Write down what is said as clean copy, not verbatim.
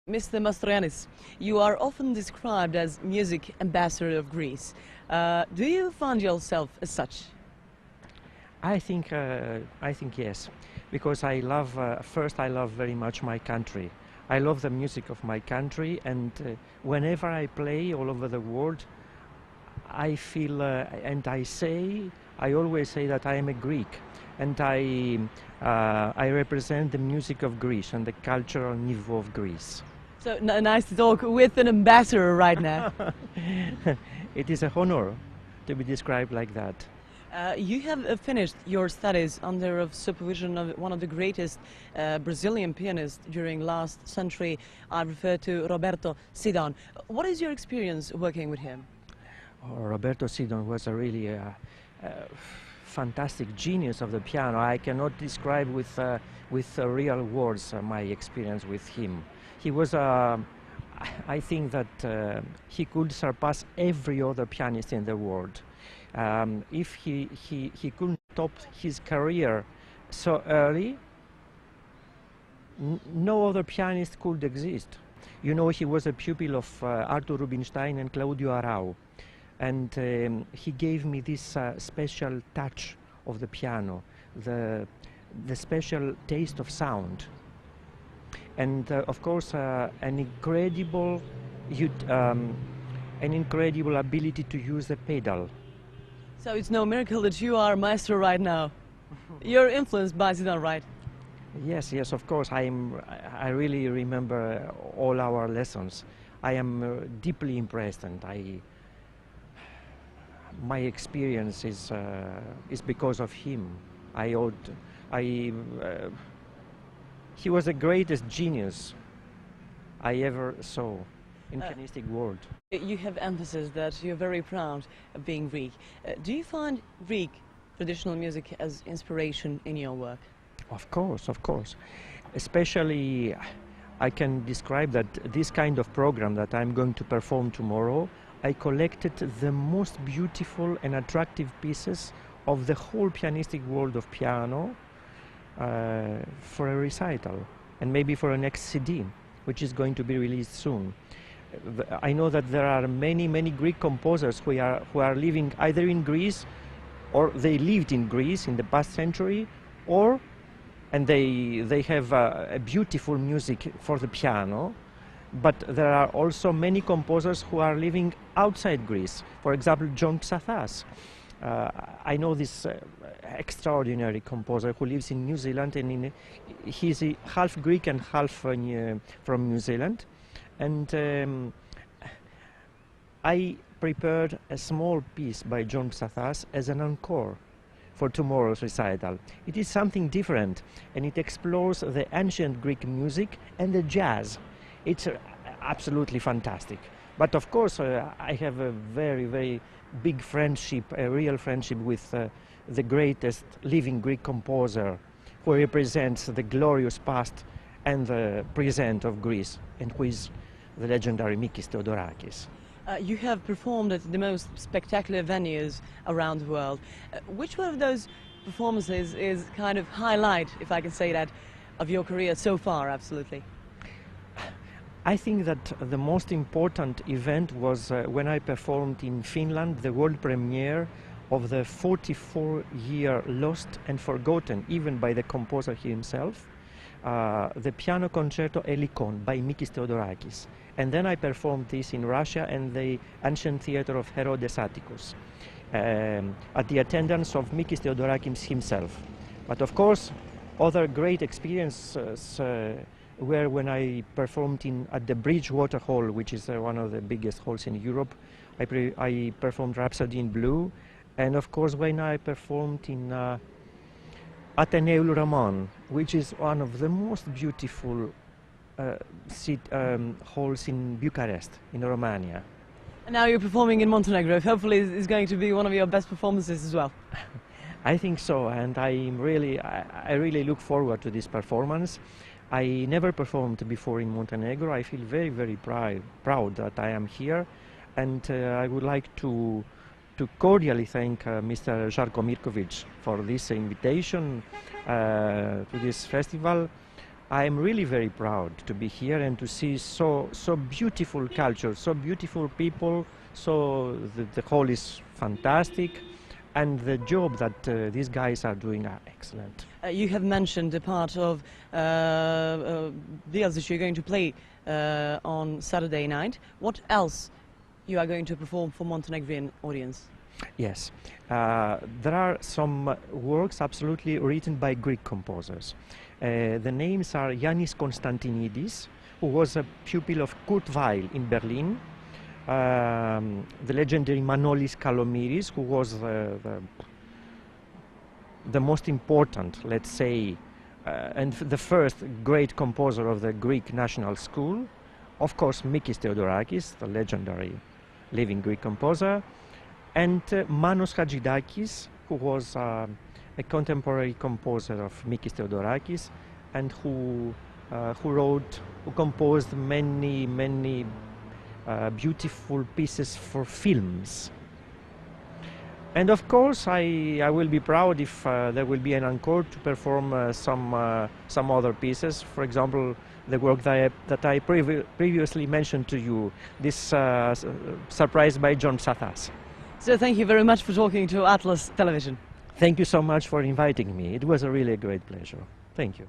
Mr. Mastroyiannis, you are often described as music ambassador of Greece. Do you find yourself as such? I think yes, because I love, first I love very much my country. I love the music of my country, and whenever I play all over the world, I feel, and I always say that I am a Greek, and I represent the music of Greece and the cultural niveau of Greece. So nice to talk with an ambassador right now. It is a honor to be described like that. You have finished your studies under of supervision of one of the greatest Brazilian pianists during last century. I refer to Roberto Sidon. What is your experience working with him? Oh, Roberto Sidon was a really fantastic genius of the piano. I cannot describe with real words my experience with him. He was, I think that he could surpass every other pianist in the world. If he couldn't stop his career so early, no other pianist could exist. You know, he was a pupil of Arthur Rubinstein and Claudio Arrau, and he gave me this special touch of the piano, the special taste of sound, and of course an incredible ability to use the pedal. So it's no miracle that you are maestro right now. You're influenced by Zidane, right? Yes, yes, of course. I really remember all our lessons. I am deeply impressed, and my experience is because of him. He was the greatest genius I ever saw in pianistic world. You have emphasized that you're very proud of being Greek. Do you find Greek traditional music as inspiration in your work? Of course, of course. Especially, I can describe that this kind of program that I'm going to perform tomorrow, I collected the most beautiful and attractive pieces of the whole pianistic world of piano for a recital, and maybe for a next CD, which is going to be released soon. I know that there are many Greek composers who are living either in Greece, or they lived in Greece in the past century, and they have a beautiful music for the piano. But there are also many composers who are living outside Greece. For example, John Psathas. I know this extraordinary composer who lives in New Zealand, and he's half Greek and half from New Zealand. And I prepared a small piece by John Psathas as an encore for tomorrow's recital. It is something different, and it explores the ancient Greek music and the jazz. It's absolutely fantastic. But of course, I have a very big friendship, a real friendship with the greatest living Greek composer, who represents the glorious past and the present of Greece, and who is the legendary Mikis Theodorakis. You have performed at the most spectacular venues around the world. Which one of those performances is kind of highlight, if I can say that, of your career so far? Absolutely. I think that the most important event was when I performed in Finland the world premiere of the 44-year lost and forgotten, even by the composer himself, the piano concerto Helikon by Mikis Theodorakis. And then I performed this in Russia and the ancient theater of Herodes Atticus, at the attendance of Mikis Theodorakis himself. But of course, other great experiences were when I performed at the Bridgewater Hall, which is one of the biggest halls in Europe. I performed Rhapsody in Blue, and of course when I performed in Atheneul Roman, which is one of the most beautiful halls in Bucharest, in Romania. And now you're performing in Montenegro. Hopefully it's going to be one of your best performances as well. I think so, and I really look forward to this performance. I never performed before in Montenegro. I feel very proud that I am here, and I would like to cordially thank Mr. Žarko Mirković for this invitation to this festival. I'm really very proud to be here and to see so beautiful culture, so beautiful people. So the hall is fantastic, and the job that these guys are doing are excellent. You have mentioned a part of deals that you're going to play on Saturday night. What else you are going to perform for Montenegrin audience? Yes, there are some works absolutely written by Greek composers. The names are Yannis Konstantinidis, who was a pupil of Kurt Weill in Berlin, the legendary Manolis Kalomiris, who was the most important, let's say, and the first great composer of the Greek National School. Of course, Mikis Theodorakis, the legendary living Greek composer, and Manos Hadjidakis, who was a contemporary composer of Mikis Theodorakis, and who composed many beautiful pieces for films. And of course, I will be proud if there will be an encore to perform some other pieces. For example, the work that I previously mentioned to you, this surprise by John Psathas. So thank you very much for talking to Atlas Television. Thank you so much for inviting me. It was a really great pleasure. Thank you.